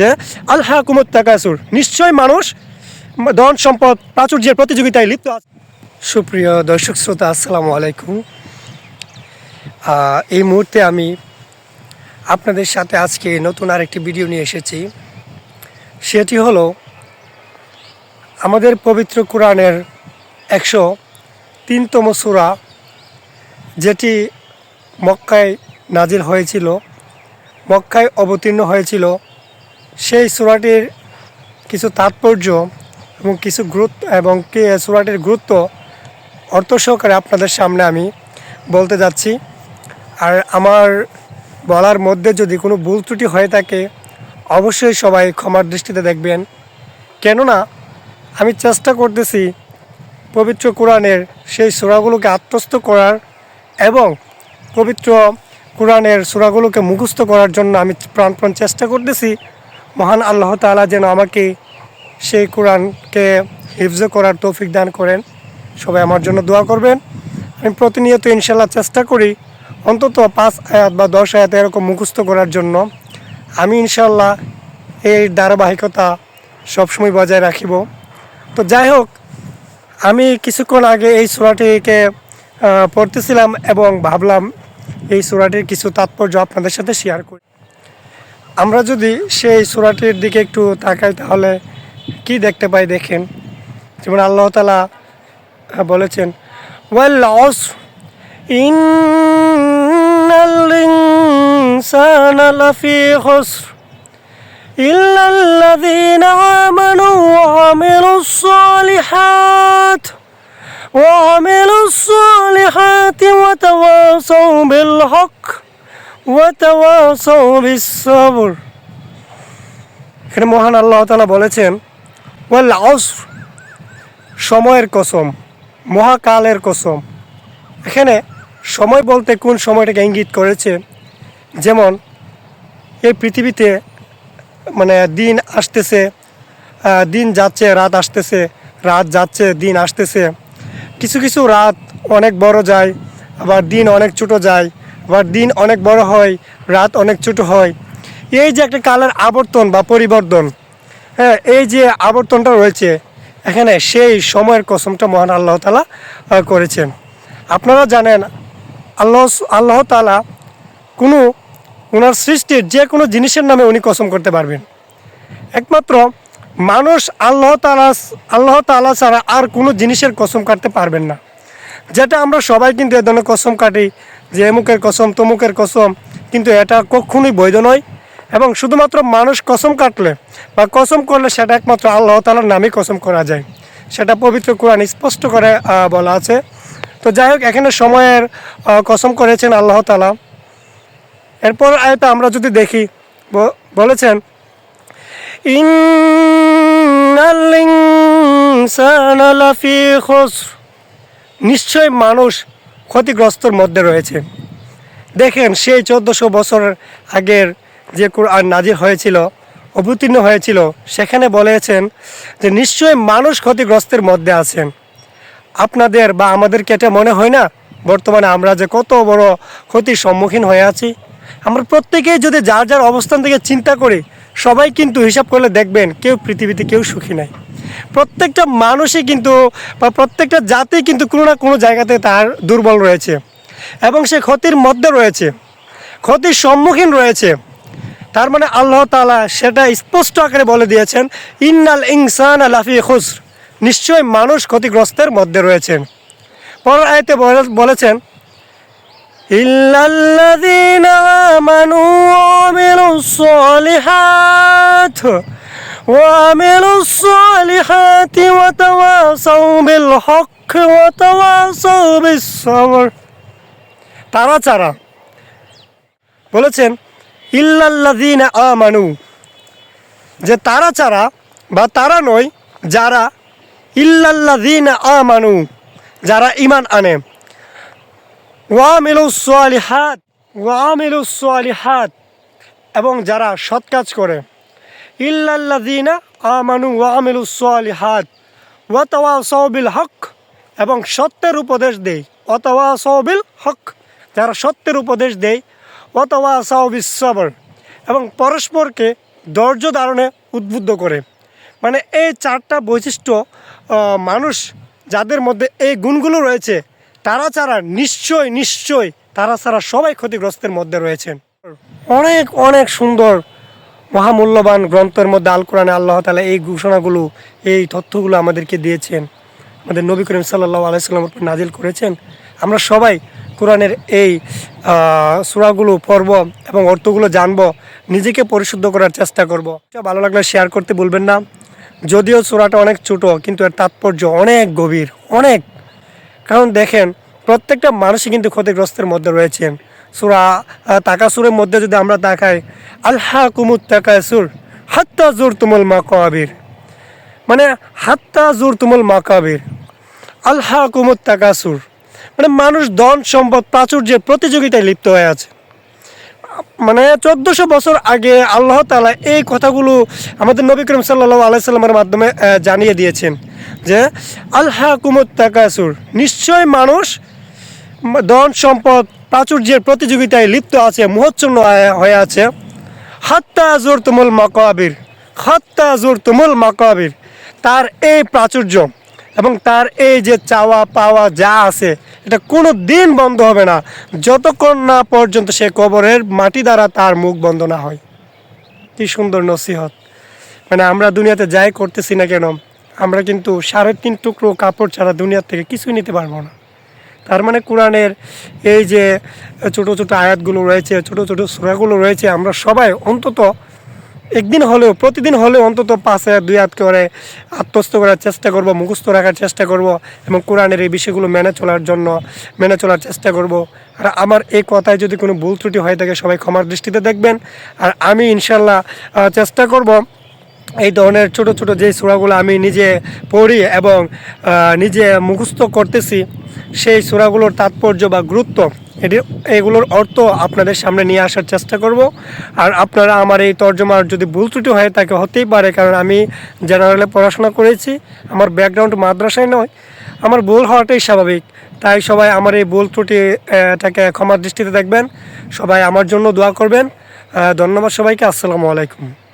যে আলহাকুমুত তাকাসুর, নিশ্চয় মানুষ ধন সম্পদ প্রাচুর্যের প্রতিযোগিতায় লিপ্ত আছে। সুপ্রিয় দর্শক শ্রোতা, আসসালামু আলাইকুম। এই মুহূর্তে আমি আপনাদের সাথে আজকে নতুন আরেকটি ভিডিও নিয়ে এসেছি। সেটি হলো আমাদের পবিত্র কোরআনের 103তম সূরা, যেটি মক্কায় নাজিল হয়েছিল, মক্কায় অবতীর্ণ হয়েছিল। সেই সূরাটির কিছু তাৎপর্য এবং কিছু গুরুত্ব এবং সূরাটির গুরুত্ব অর্থ সহকারে আপনাদের সামনে আমি বলতে যাচ্ছি। আর আমার বলার মধ্যে যদি কোনো ভুল ত্রুটি হয়ে থাকে অবশ্যই সবাই ক্ষমার দৃষ্টিতে দেখবেন, কেননা আমি চেষ্টা করতেছি পবিত্র কোরআনের সেই সূরাগুলোকে আত্মস্থ করার এবং পবিত্র কোরআনের সূরাগুলোকে মুখস্থ করার জন্য আমি প্রাণপণ চেষ্টা করতেছি। মহান আল্লাহ তাআলা যেন আমাকে সেই কোরআনকে হিফজ করার তৌফিক দান করেন। সবাই আমার জন্য দোয়া করবেন। আমি প্রতিনিয়ত ইনশাল্লাহ চেষ্টা করি অন্তত 5 আয়াত বা 10 আয়াত এরকম মুখস্থ করার জন্য। আমি ইনশাল্লাহ এই ধারাবাহিকতা সবসময় বজায় রাখিব। তো যাই হোক, আমি কিছুক্ষণ আগে এই সূরাটিকে পড়তেছিলাম এবং ভাবলাম এই সূরাটির কিছু তাৎপর্য আপনাদের সাথে শেয়ার করি। আমরা যদি সেই সূরাটির দিকে একটু তাকাই তাহলে কি দেখতে পাই দেখেন। যেমন আল্লাহ তাআলা বলেছেন, ওয়াল আসর ইন্নাল ইনসানা লাফি খুসর ইল্লাল্লাযীনা আমানু ওয়া আমিলুস সালিহাতি ওয়া তাওয়াসাউ বিল হক ওয়া তাওয়াসাউ বিস সবর। এখানে মহান আল্লাহ তাআলা বলেছেন ওয়াল আসর, সময়ের কসম, মহাকালের কসম। এখানে সময় বলতে কোন সময়টাকে ইঙ্গিত করেছে? যেমন এই পৃথিবীতে দিন আসতেছে, দিন যাচ্ছে, রাত আসতেছে, রাত যাচ্ছে, দিন আসতেছে। কিছু কিছু রাত অনেক বড় যায়, আবার দিন অনেক ছোট যায়, আবার দিন অনেক বড় হয়, রাত অনেক ছোট হয়। এই যে একটা কালের আবর্তন বা পরিবর্তন, হ্যাঁ, এই যে আবর্তনটা রয়েছে এখানে, সেই সময়ের কসমটা মহান আল্লাহ তাআলা করেছেন। আপনারা জানেন আল্লাহ তাআলা ওনার সৃষ্টির যে কোনো জিনিসের নামে উনি কসম করতে পারবেন। একমাত্র মানুষ আল্লাহ তাআলা ছাড়া আর কোনো জিনিসের কসম কাটতে পারবেন না। যেটা আমরা সবাই কিন্তু এ ধরনের কসম কাটি যে এমুকের কসম তমুকের কসম, কিন্তু এটা কখনোই বৈধ নয়। এবং শুধুমাত্র মানুষ কসম কাটলে বা কসম করলে সেটা একমাত্র আল্লাহ তাআলার নামে কসম করা যায়, সেটা পবিত্র কোরআন স্পষ্ট করে বলা আছে। তো যাই হোক, এখানে সময়ের কসম করেছেন আল্লাহ তাআলা। এরপর আয়াতে আমরা যদি দেখি, বলেছেন ইন্নাল ইনসানা লাফি খুসর, নিশ্চয় মানুষ ক্ষতিগ্রস্তর মধ্যে রয়েছে। দেখেন, সেই 1400 বছরের আগের যে কোরআন নাজিল হয়েছিল, অবতীর্ণ হয়েছিল, সেখানে বলেছেন যে নিশ্চয় মানুষ ক্ষতিগ্রস্তের মধ্যে আছেন। আপনাদের বা আমাদের কেটে মনে হয় না বর্তমানে আমরা যে কত বড় ক্ষতির সম্মুখীন হয়ে আছি? আমরা প্রত্যেকেই যদি যার যার অবস্থান থেকে চিন্তা করি, সবাই কিন্তু হিসাব করলে দেখবেন পৃথিবীতে কেউ সুখী নাই। প্রত্যেকটা মানুষই কিন্তু বা প্রত্যেকটা জাতি কিন্তু কোনো না কোনো জায়গাতে তার দুর্বল রয়েছে এবং সে ক্ষতির মধ্যে রয়েছে, ক্ষতির সম্মুখীন রয়েছে। তার মানে আল্লাহ তাআলা সেটা স্পষ্ট আকারে বলে দিয়েছেন, ইন্নাল ইনসানা লাফি খুসর, নিশ্চয় মানুষ ক্ষতিগ্রস্তের মধ্যে রয়েছেন। পরের আয়াতে বলেছেন ইল্লাল্লাযীনা আমানু ওয়া আমিলুস সালিহাতি ওয়া তাওয়াসাউ বিল হক ওয়া তাওয়াসাউ বিস সবর। তারা ছাড়া বলেছেন ইল্লাল্লাযীনা আমানু, যে তারা ছাড়া বা তারা নয়, যারা ইল্লাল্লাযীনা আমানু, যারা ঈমান আনে, ওয়া আমিলুস সালিহাত, এবং যারা সৎ কাজ করে। ইল্লাল্লাযীনা আমানু ওয়া আমিলুস সালিহাত ওয়া তাওয়াসাউ বিল হক, এবং সত্যের উপদেশ দেয়, ওয়া তাওয়াসাউ বিল হক, যারা সত্যের উপদেশ দেয়, ওয়া তাওয়াসাউ বিস সবর, এবং পরস্পরকে ধৈর্য ধারণে উদ্বুদ্ধ করে। মানে এই 4টা বৈশিষ্ট্য মানুষ যাদের মধ্যে এই গুণগুলো রয়েছে তারা ছাড়া নিশ্চয় তারা ছাড়া সবাই ক্ষতিগ্রস্তের মধ্যে রয়েছেন। অনেক অনেক সুন্দর মহামূল্যবান গ্রন্থের মধ্যে আল কোরআনে আল্লাহ তাআলা এই ঘোষণাগুলো, এই তথ্যগুলো আমাদেরকে দিয়েছেন, আমাদের নবী করিম সাল্লাল্লাহু আলাইহি সাল্লামের উপর নাজিল করেছেন। আমরা সবাই কোরআনের এই সূরাগুলো পড়ব এবং অর্থগুলো জানব, নিজেকে পরিশুদ্ধ করার চেষ্টা করব। ভালো লাগলে শেয়ার করতে ভুলবেন না। যদিও সূরাটা অনেক ছোট, কিন্তু এর তাৎপর্য অনেক গভীর, অনেক। কারণ দেখেন, প্রত্যেকটা মানুষই কিন্তু ক্ষতিগ্রস্তের মধ্যে রয়েছেন। সূরা তাকাসুরের মধ্যে যদি আমরা তাকাই, আলহাকুমুত তাকাসুর হাত্তা জুরতুমুল মাকাবির, মানে হাত্তা জুরতুমুল মাকাবির, আলহাকুমুত তাকাসুর মানে মানুষ ধন সম্পদ প্রাচুর্যের প্রতিযোগিতায় লিপ্ত হয়ে আছে। মানে 1400 বছর আগে আল্লাহ তাআলা এই কথাগুলো আমাদের নবী করিম সাল্লাল্লাহু আলাইহি সাল্লামের মাধ্যমে জানিয়ে দিয়েছেন যে আলহাকুমুত তাকাসুর, নিশ্চয় মানুষ ধন সম্পদ প্রাচুর্যের প্রতিযোগিতায় লিপ্ত আছে, মোহচ্ছন্ন হয়ে আছে। হাত্তা জুরতুমুল মাকাবির, হাত্তা জুরতুমুল মাকাবির, তার এই প্রাচুর্য এবং তার এই যে চাওয়া পাওয়া যা আছে এটা কোনো দিন বন্ধ হবে না, যতক্ষণ না পর্যন্ত সে কবরের মাটি দ্বারা তার মুখ বন্ধ না হয়। কি সুন্দর নসিহত! মানে আমরা দুনিয়াতে যাই করতেছি না কেন, আমরা কিন্তু 3.5 টুকরো কাপড় ছাড়া দুনিয়ার থেকে কিছুই নিতে পারবো না। তার মানে কোরআনের এই যে ছোটো ছোটো আয়াতগুলো রয়েছে, ছোটো ছোটো সূরাগুলো রয়েছে, আমরা সবাই অন্তত একদিন হলেও, প্রতিদিন হলেও অন্তত 5 আয়াত 2 আয়াত করে আত্মস্থ করার চেষ্টা করব, মুখস্থ রাখার চেষ্টা করব এবং কোরআনের এই বিষয়গুলো মেনে চলার চেষ্টা করব। আর আমার এই কথায় যদি কোনো ভুল ত্রুটি হয়ে থাকে সবাই ক্ষমার দৃষ্টিতে দেখবেন। আর আমি ইনশাল্লাহ চেষ্টা করব এই ধরনের ছোটো ছোটো যে সূরাগুলো আমি নিজে পড়ি এবং নিজে মুখস্থ করতেছি, সেই সূরাগুলোর তাৎপর্য বা গুরুত্ব এগুলোর অর্থ আপনাদের সামনে নিয়ে আসার চেষ্টা করব। আর আপনারা আমার এই তর্জমার যদি ভুল ত্রুটি হয়ে থাকে, হতেই পারে, কারণ আমি জেনারেলে পড়াশোনা করেছি, আমার ব্যাকগ্রাউন্ড মাদ্রাসায় নয়, আমার ভুল হওয়াটাই স্বাভাবিক। তাই সবাই আমার এই ভুল ত্রুটিটাকে ক্ষমার দৃষ্টিতে দেখবেন, সবাই আমার জন্য দোয়া করবেন। ধন্যবাদ সবাইকে। আসসালামু আলাইকুম।